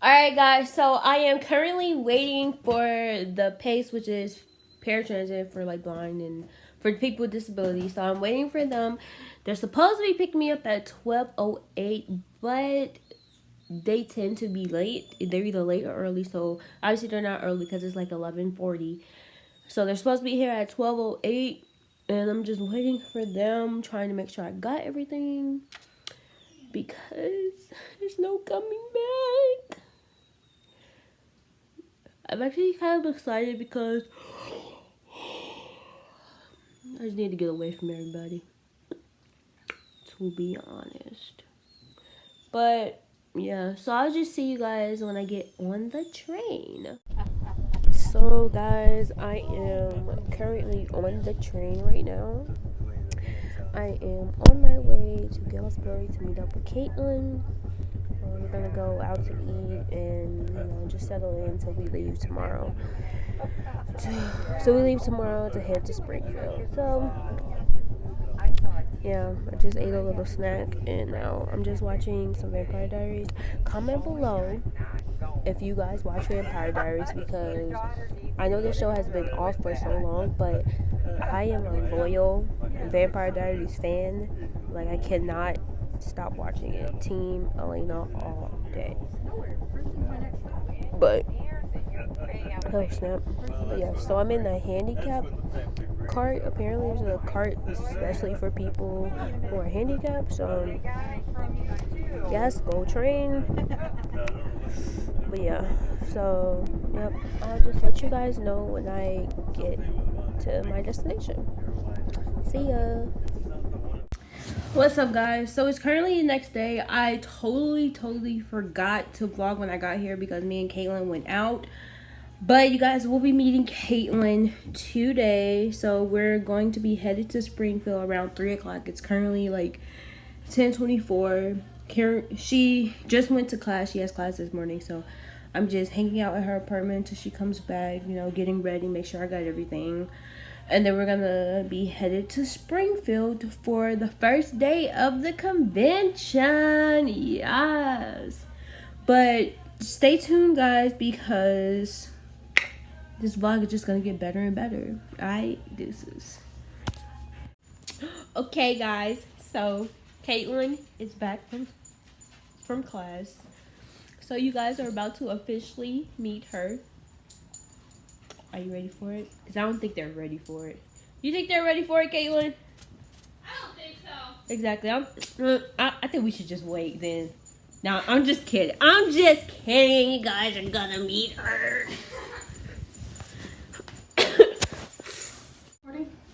Alright guys, so I am currently waiting for the PACE, which is paratransit for like blind and for people with disabilities. So I'm waiting for them. They're supposed to be picking me up at 12:08, but they tend to be late. They're either late or early, so obviously they're not early because it's like 11:40. So they're supposed to be here at 12:08, and I'm just waiting for them, trying to make sure I got everything because there's no coming back. I'm actually kind of excited because I just need to get away from everybody, to be honest. But yeah, so I'll just see you guys when I get on the train. So guys, I am currently on the train right now. I am on my way to Galsbury to meet up with Caitlin. We're gonna go out to eat and just settle in until we leave tomorrow. So we leave tomorrow to head to Springfield. So yeah, I just ate a little snack and now I'm just watching some Vampire Diaries. Comment below if you guys watch Vampire Diaries because I know this show has been off for so long, but I am a loyal Vampire Diaries fan. Like, I cannot stop watching it. Team Elena all day. But oh snap. But yeah, so I'm in the handicap cart. Apparently there's a cart especially for people who are handicapped. So yes, go train. But yeah, so yep, I'll just let you guys know when I get to my destination. See ya. What's up guys? So it's currently the next day. I totally forgot to vlog when I got here because me and Caitlin went out. But you guys will be meeting Caitlin today. So we're going to be headed to Springfield around 3 o'clock. It's currently like 10:24. She just went to class. She has class this morning. So I'm just hanging out at her apartment until she comes back, getting ready, make sure I got everything. And then we're gonna be headed to Springfield for the first day of the convention. Yes. But stay tuned guys because this vlog is just gonna get better and better. Alright, deuces. Okay guys, so Caitlin is back from class. So you guys are about to officially meet her. Are you ready for it? Because I don't think they're ready for it. You think they're ready for it, Caitlin? I don't think so. Exactly. I think we should just wait then. No, I'm just kidding. I'm just kidding. You guys are gonna meet her.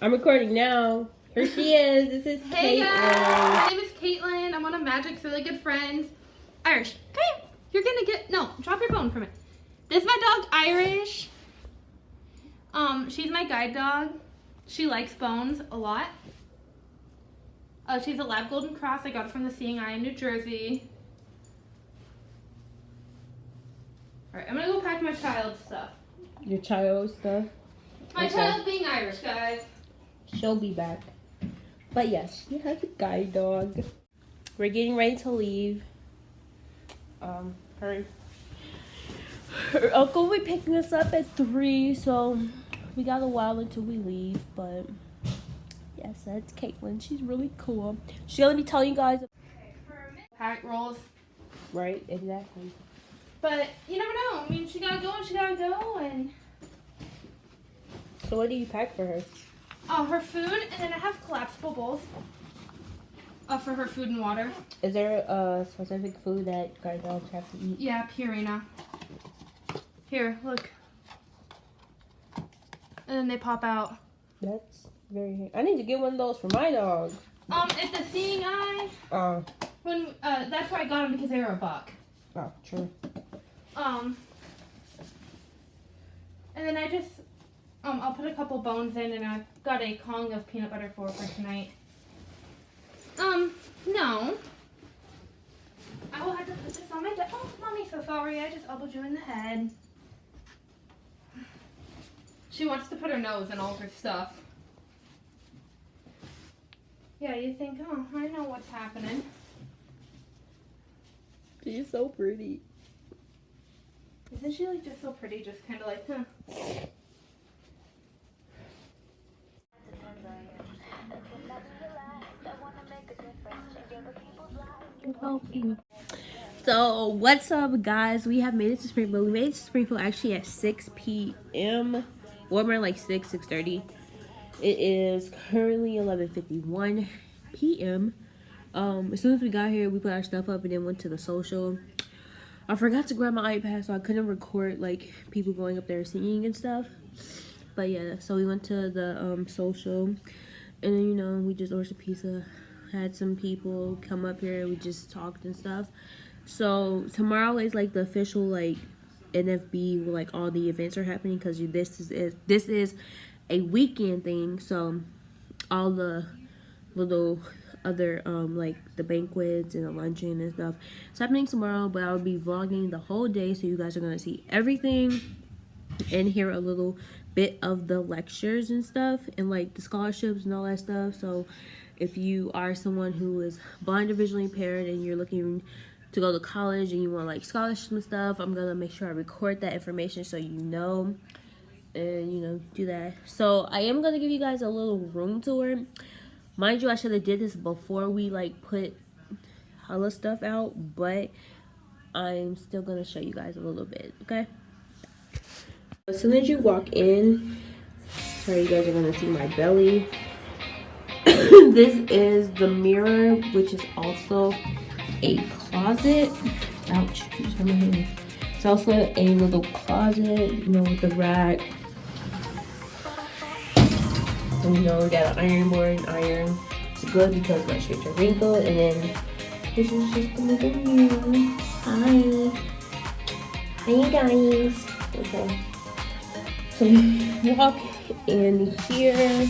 I'm recording now. Here she is. This is Hey Caitlin. guys, my name is Caitlin. I'm one of Magic's really good friends. Irish, come here. You're gonna drop your bone from it. This is my dog, Irish. She's my guide dog. She likes bones a lot. She's a lab golden cross. I got it from the Seeing Eye in New Jersey. Alright, I'm gonna go pack my child's stuff. Your child stuff? My child being Irish, guys. She'll be back. But yes, she has a guide dog. We're getting ready to leave. Her uncle will be picking us up at 3, so we got a while until we leave. But yes, that's Caitlin. She's really cool. She's gonna be telling you guys. Pack rolls. Right, exactly. But you never know. I mean, she gotta go and she gotta go. And so what do you pack for her? her food, and then I have collapsible bowls for her food and water. Is there a specific food that guide dogs have to eat? Yeah, Purina. Here, look. And then they pop out. That's very. I need to get one of those for my dog. At the Seeing Eye. Oh. That's where I got them because they were $1. Oh, true. And then I just I'll put a couple bones in, and I've got a Kong of peanut butter for tonight. No. I will have to put this on my desk. Oh, mommy, so sorry. I just elbowed you in the head. She wants to put her nose in all her stuff. Yeah, you think, oh, I know what's happening. She's so pretty. Isn't she like just so pretty? Just kind of like, huh. So what's up, guys? We have made it to Springfield. We made it to Springfield actually at 6 p.m. Warmer like 6:30. It is currently 11:51 p.m. As soon as we got here, we put our stuff up and then went to the social. I forgot to grab my iPad, so I couldn't record like people going up there singing and stuff. But yeah, so we went to the social, and then, you know, we just ordered some pizza. Had some people come up here. We just talked and stuff. So tomorrow is like the official like NFB where like all the events are happening, because this is a weekend thing. So all the little other like the banquets and the luncheon and stuff, it's happening tomorrow. But I'll be vlogging the whole day, so you guys are gonna see everything and hear a little bit of the lectures and stuff and like the scholarships and all that stuff. So if you are someone who is blind or visually impaired and you're looking to go to college and you want like scholarships and stuff, I'm gonna make sure I record that information so you know, and you know, do that. So I am gonna give you guys a little room tour. Mind you, I should have did this before we like put hella stuff out, but I'm still gonna show you guys a little bit, okay? As soon as you walk in, sorry, you guys are gonna see my belly. This is the mirror, which is also a closet. Ouch, just on my hand. It's also a little closet, you know, with the rack. And, you know, we got an iron board and iron. It's good because my shirts are wrinkled. And then this is just a little mirror. Hi. Hi, you guys. Okay. So we walk in here.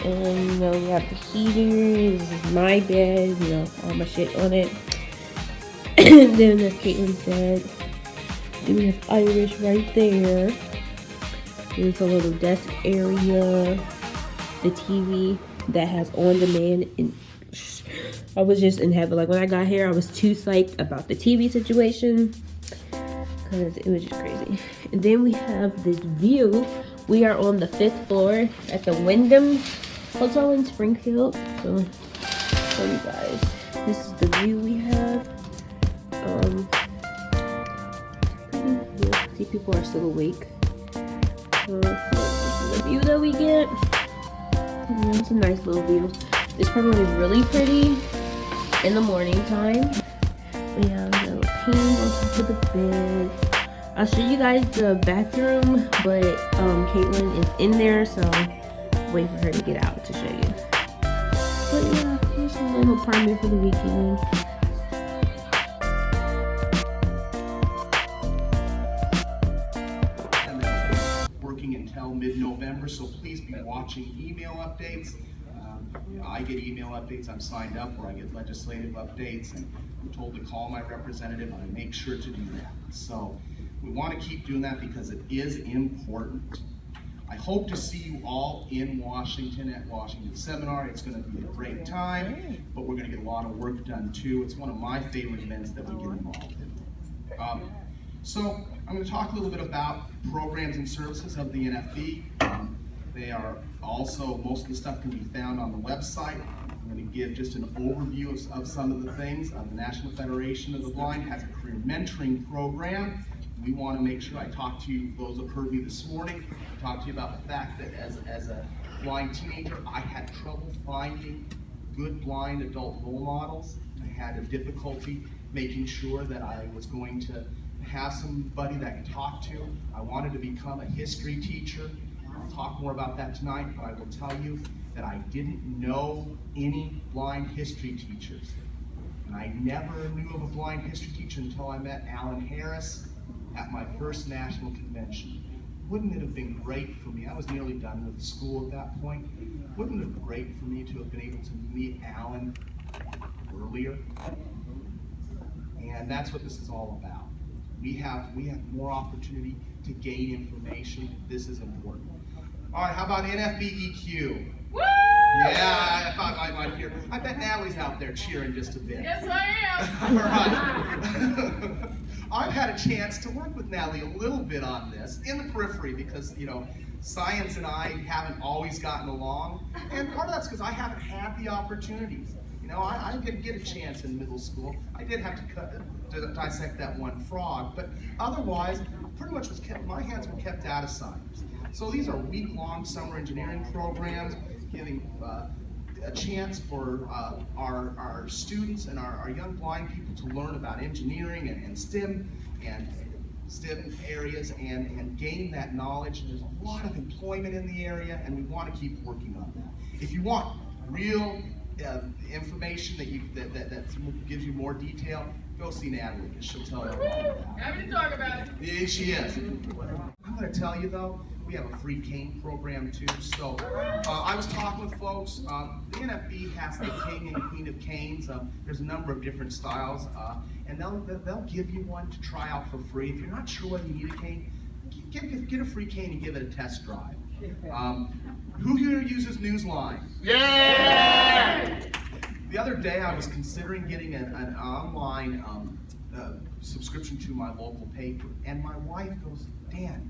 And, you know, we have the heater. This is my bed, you know, all my shit on it. And then as Caitlin said, then we have Irish right there. There's a little desk area. The TV that has on demand. And I was just in heaven. Like when I got here, I was too psyched about the TV situation because it was just crazy. And then we have this view. We are on the 5th floor at the Wyndham Hotel in Springfield. So show you guys. This is the view we have. See, people are still awake. This is the view that we get. It's a nice little view. It's probably really pretty in the morning time. We have a little paint on top of the bed. I'll show you guys the bathroom, but Caitlin is in there, so wait for her to get out to show you. But yeah, here's a little apartment for the weekend. Working until mid-November, so please be watching email updates. You know, I get email updates, I'm signed up, or I get legislative updates, and I'm told to call my representative, and I make sure to do that. So we want to keep doing that because it is important. I hope to see you all in Washington at Washington Seminar. It's going to be a great time, but we're going to get a lot of work done too. It's one of my favorite events that we get involved in. So I'm going to talk a little bit about programs and services of the NFB. They are also, most of the stuff can be found on the website. I'm going to give just an overview of some of the things. The National Federation of the Blind has a career mentoring program. We want to make sure I talk to you, those that heard me this morning, talk to you about the fact that as a blind teenager, I had trouble finding good blind adult role models. I had a difficulty making sure that I was going to have somebody that I could talk to. I wanted to become a history teacher. I'll talk more about that tonight, but I will tell you that I didn't know any blind history teachers. And I never knew of a blind history teacher until I met Alan Harris at my first national convention. Wouldn't it have been great for me? I was nearly done with school at that point. Wouldn't it have been great for me to have been able to meet Alan earlier? And that's what this is all about. We have more opportunity to gain information. This is important. All right, how about NFB EQ? Woo! Yeah, I thought I might hear. I bet Natalie's out there cheering just a bit. Yes, I am. All right. I've had a chance to work with Natalie a little bit on this in the periphery because, science and I haven't always gotten along, and part of that's because I haven't had the opportunities. I didn't get a chance in middle school. I did have to dissect that one frog, but otherwise, pretty much my hands were kept out of science. So these are week-long summer engineering programs, giving a chance for our students and our young blind people to learn about engineering and STEM areas and gain that knowledge. There's a lot of employment in the area, and we want to keep working on that. If you want real information that gives you more detail, go see Natalie, because she'll tell you all about it. Happy to talk about it. Yeah, she is. I'm going to tell you though, we have a free cane program too. So I was talking with folks. The NFB has the King and Queen of Canes. There's a number of different styles, and they'll give you one to try out for free. If you're not sure whether you need a cane, get a free cane and give it a test drive. Who here uses Newsline? Yeah! The other day I was considering getting an online subscription to my local paper, and my wife goes, Dan,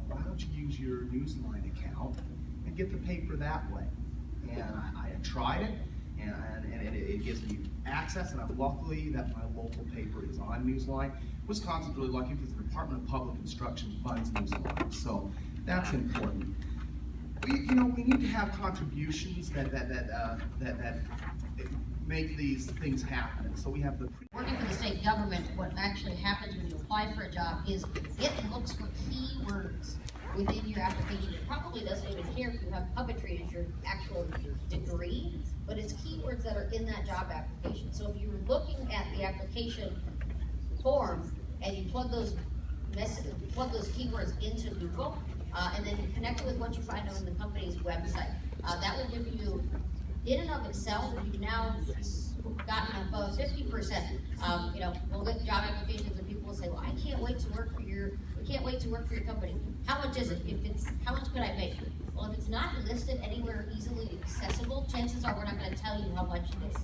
why don't you use your Newsline account and get the paper that way? And I had tried it, and it gives me access, and I'm lucky that my local paper is on Newsline. Wisconsin's really lucky because the Department of Public Instruction funds Newsline, so that's important. We need to have contributions that make these things happen. So we have the working for the state government. What actually happens when you apply for a job is it looks for keywords within your application. It probably doesn't even care if you have puppetry as your actual degree, but it's keywords that are in that job application. So if you're looking at the application form and you plug those keywords into Google, and then you connect it with what you find on the company's website. That will give you, in and of itself, you've now gotten above 50%. We'll get job applications and people will say, well, I can't wait to work for your company. How much is it? How much could I make? Well, if it's not listed anywhere easily accessible, chances are we're not going to tell you how much it is.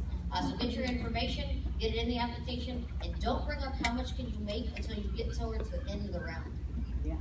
So get your information, get it in the application, and don't bring up how much can you make until you get towards the end of the round. Yeah.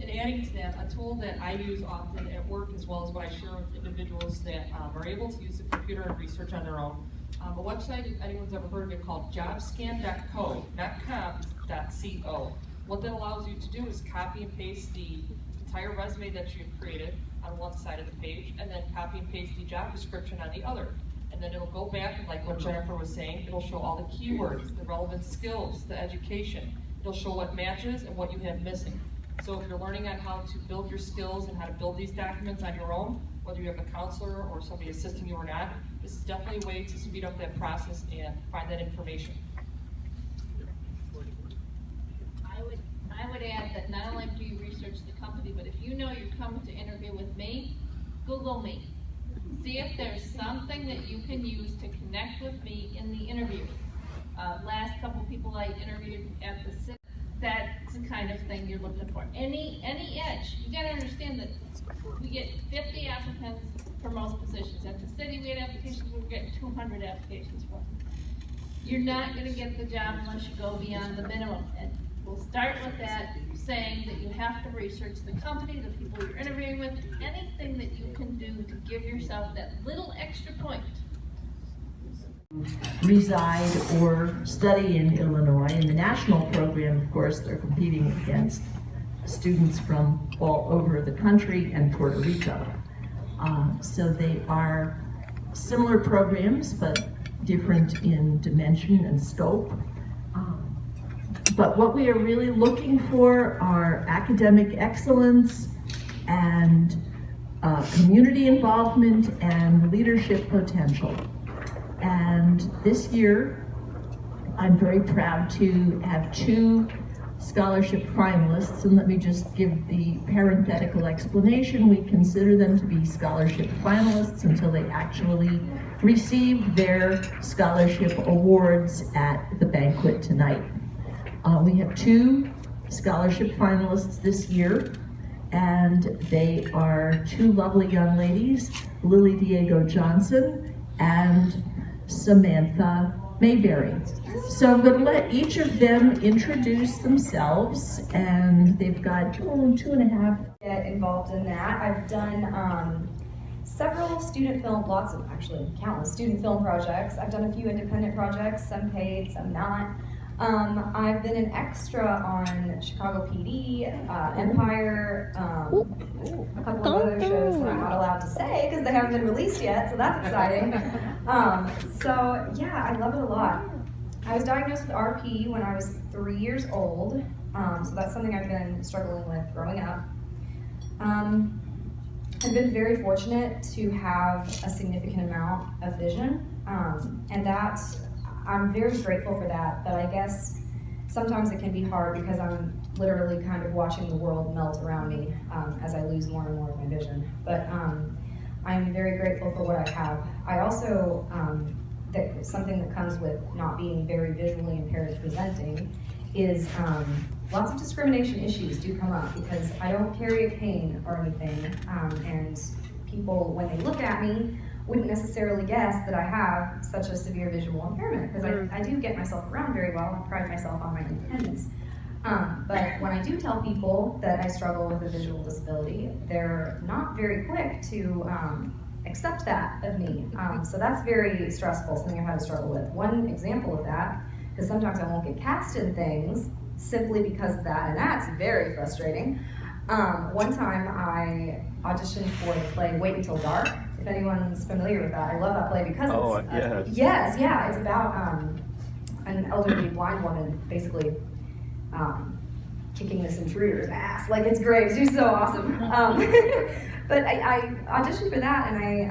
And adding to that, a tool that I use often at work, as well as what I share with individuals that are able to use the computer and research on their own. A website, if anyone's ever heard of it, called jobscan.co, not com.co. What that allows you to do is copy and paste the entire resume that you've created on one side of the page, and then copy and paste the job description on the other. And then it'll go back, and like what Jennifer was saying, it'll show all the keywords, the relevant skills, the education. It'll show what matches and what you have missing. So if you're learning on how to build your skills and how to build these documents on your own, whether you have a counselor or somebody assisting you or not, this is definitely a way to speed up that process and find that information. I would add that not only do you research the company, but if you know you're coming to interview with me, Google me. See if there's something that you can use to connect with me in the interview. Last couple people I interviewed at the city, that's the kind of thing you're looking for. Any edge. You gotta understand that we get 50 applicants for most positions. At the city we had applications, we were getting 200 applications for. You're not gonna get the job unless you go beyond the minimum. And we'll start with that, saying that you have to research the company, the people you're interviewing with, anything that you can do to give yourself that little extra point. Reside or study in Illinois. In the national program, of course, they're competing against students from all over the country and Puerto Rico. So they are similar programs, but different in dimension and scope. But what we are really looking for are academic excellence and community involvement and leadership potential. And this year, I'm very proud to have 2 scholarship finalists, and let me just give the parenthetical explanation. We consider them to be scholarship finalists until they actually receive their scholarship awards at the banquet tonight. We have 2 scholarship finalists this year, and they are 2 lovely young ladies, Lily Diego Johnson and Samantha may vary. So I'm going to let each of them introduce themselves, and they've got 2.5. Get involved in that. I've done several student film, lots of, actually countless student film projects. I've done a few independent projects, some paid, some not. I've been an extra on Chicago PD, Empire, a couple of other shows that I'm not allowed to say because they haven't been released yet, so that's exciting. So yeah, I love it a lot. I was diagnosed with RP when I was 3 years old, so that's something I've been struggling with growing up. I've been very fortunate to have a significant amount of vision, and that I'm very grateful for that, but I guess sometimes it can be hard because I'm literally kind of watching the world melt around me as I lose more and more of my vision. But I'm very grateful for what I have. I also, something that comes with not being very visually impaired presenting is lots of discrimination issues do come up because I don't carry a cane or anything, and people, when they look at me, wouldn't necessarily guess that I have such a severe visual impairment, because I do get myself around very well and pride myself on my independence. But when I do tell people that I struggle with a visual disability, they're not very quick to accept that of me. So that's very stressful, something I've had to struggle with. One example of that, because sometimes I won't get cast in things simply because of that, and that's very frustrating. One time I auditioned for the play Wait Until Dark, if anyone's familiar with that. I love that play because it's it's about an elderly blind woman basically kicking this intruder's ass. Like, it's great, she's so awesome. But I auditioned for that, and I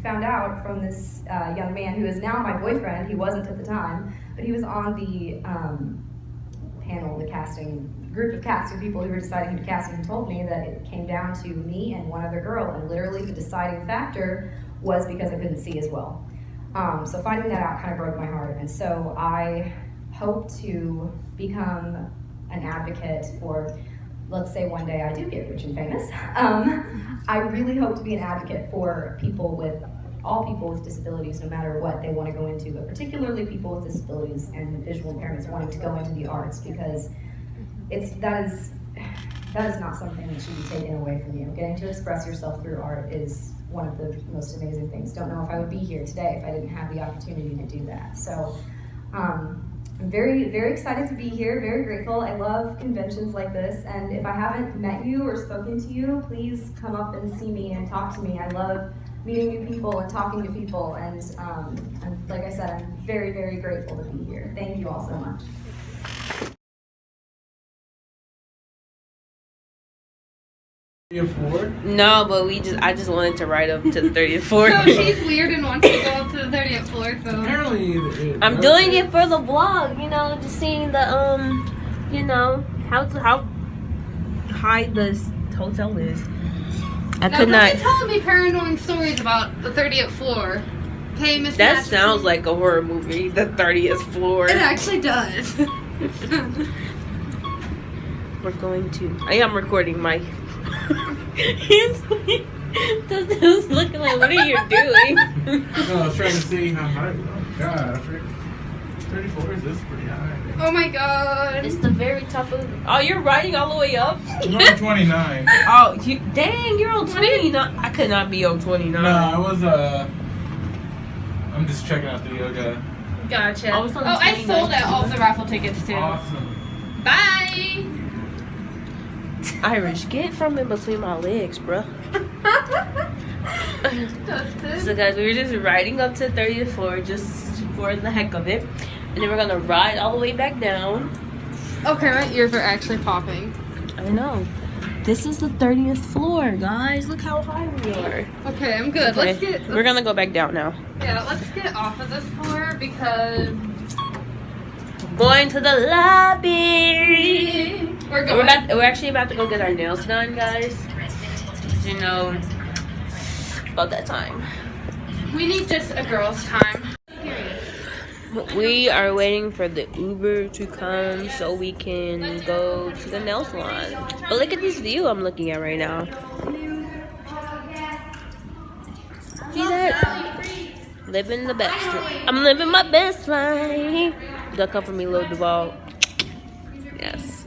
found out from this young man who is now my boyfriend. He wasn't at the time, but he was on the panel, the casting group of casting people who were deciding who to cast, and he told me that it came down to me and one other girl, and literally the deciding factor was because I couldn't see as well. So finding that out kind of broke my heart, and so I hope to become an advocate for, let's say one day I do get rich and famous, I really hope to be an advocate for all people with disabilities, no matter what they want to go into, but particularly people with disabilities and visual impairments wanting to go into the arts, because that is not something that should be taken away from you. Getting to express yourself through art is one of the most amazing things. Don't know if I would be here today if I didn't have the opportunity to do that. So I'm very, very excited to be here, very grateful. I love conventions like this, and if I haven't met you or spoken to you, please come up and see me and talk to me. I love meeting new people and talking to people, and like I said, I'm very, very grateful to be here. Thank you all so much. No, but I just wanted to ride up to the 30th floor. So she's weird and wants to go up to the 30th floor, so. Apparently, I'm doing it for the vlog, just seeing the, how high this hotel is. I Now, could not. don't be telling me paranoid stories about the 30th floor. Okay, Miss That Match- sounds like a horror movie, the 30th floor. It actually does. We're going to. I am recording my. He's looking like, what are you doing? no, I was trying to see how high. Oh, God. 34 is pretty high. Oh my god. It's the very top of. Oh, you're riding all the way up? I'm on 29. Oh, dang, you're on 29. I could not be on 29. No, I was, I'm just checking out the yoga. Gotcha. I was on I 29 sold out all the raffle tickets too. Awesome. Bye. Irish, get from in between my legs, bruh. Dustin. So guys, we were just riding up to the 30th floor just for the heck of it. And then we're gonna ride all the way back down. Okay, my ears are actually popping. I know. This is the 30th floor, guys. Look how high we are. Okay, I'm good. Okay, we're gonna go back down now. Let's get off of this floor because Going to the lobby. we're We're actually about to go get our nails done, guys. About that time. We need just a girl's time. We are waiting for the Uber to come so we can go to the nail salon. But look at this view I'm looking at right now. See that? Living the best. I'm living my best life. Don't come for me, Lil Duval. Yes.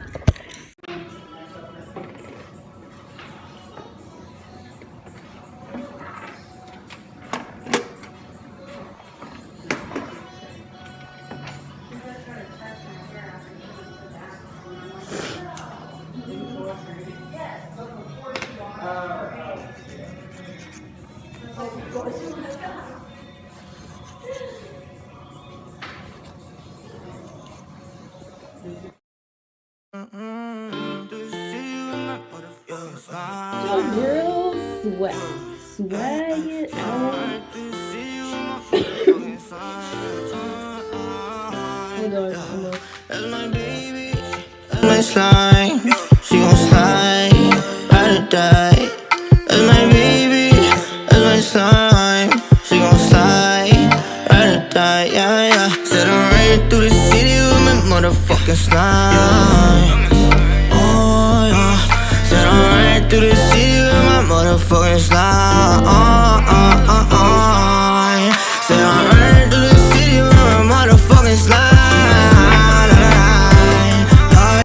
Your girl swag it out. That's my baby, that's my slime. She gon' slide, ride or die. That's my baby, that's my slime. She gon' slide, ride or die, yeah, yeah. Said I'm riding through the city with my motherfucking slime. Oh, yeah. Said I'm riding through the city with my motherfucking slime.